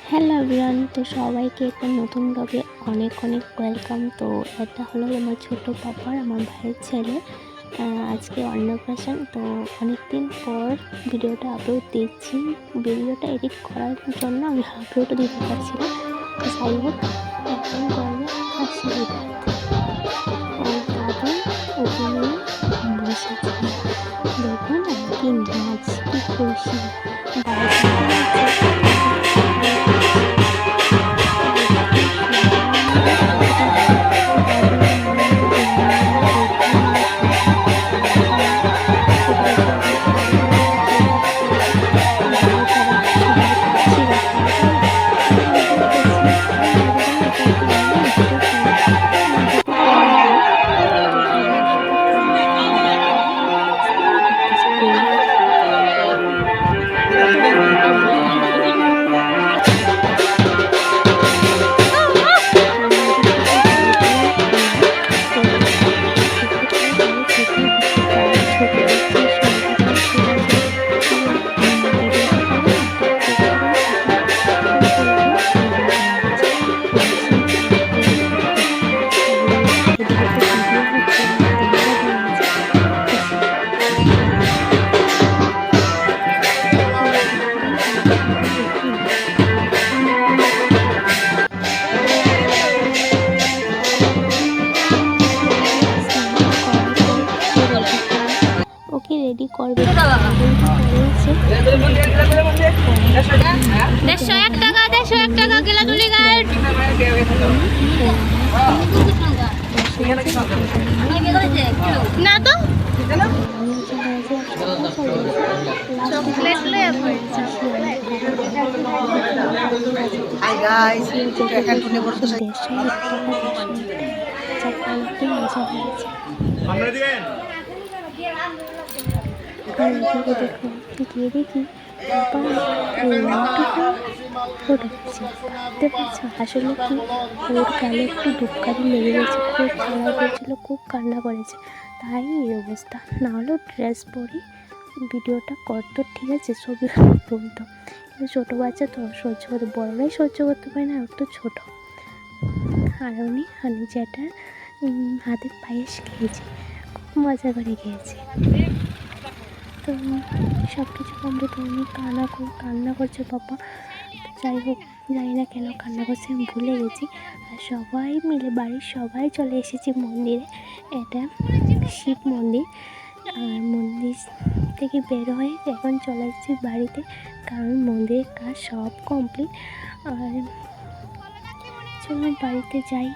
Hello everyone, তো সবাইকে একটা নতুন ব্লগে অনেক অনেক ওয়েলকাম। তো এটা হলো আমার ছোটো পাপার, আমার ভাইয়ের ছেলে। আজকে অন্নপ্রাশন, তো অনেক দিন পর ভিডিওটা আপলোড দিচ্ছি। ভিডিওটা এডিট করার জন্য আমি আপলোডও দিতে পারছি না। যাই হোক, এখন করবো হাসি ভাত। ওর দাদা ওকে নিয়ে বসেছে, দেখুন আর কি নাচ, কি খুশি। ওকে রেডি করবে, 101 টাকা গেলাতুলি গাইড না তো চকলেট লে হাই গাইস, এখন টুনে বলতে চাই আমরা দিবেন গিয়ে দেখি ভাবতে পারছো আসলে কি, ওর গালে একটু ধূপকাঠি লেগে গেছে, খুব জ্বালা করেছিল, খুব কান্না করেছে, তাই এই অবস্থা। না হলেও ড্রেস পরি ভিডিওটা করতো, ঠিক আছে, ছবি তুলতো, কিন্তু ছোটো বাচ্চা তো সহ্য করতে, বড়রাই সহ্য করতে পারে না, ওর তো ছোটো। আর উনি যেটা হাতের পায়েস খেয়েছে, খুব মজা করে খেয়েছে। তো সব কিছু কমপ্লিট, উনি কান্না করছে পাপা। যাই হোক, জানি না কেন কান্না করছে, আমি ভুলে গেছি। আর সবাই মিলে বাড়ির সবাই চলে এসেছি মন্দিরে, এটা শিব মন্দির। আর মন্দির থেকে বের হয়ে এখন চলে এসেছি বাড়িতে, কারণ মন্দিরের কাজ সব কমপ্লিট। আর চলুন বাড়িতে যাই।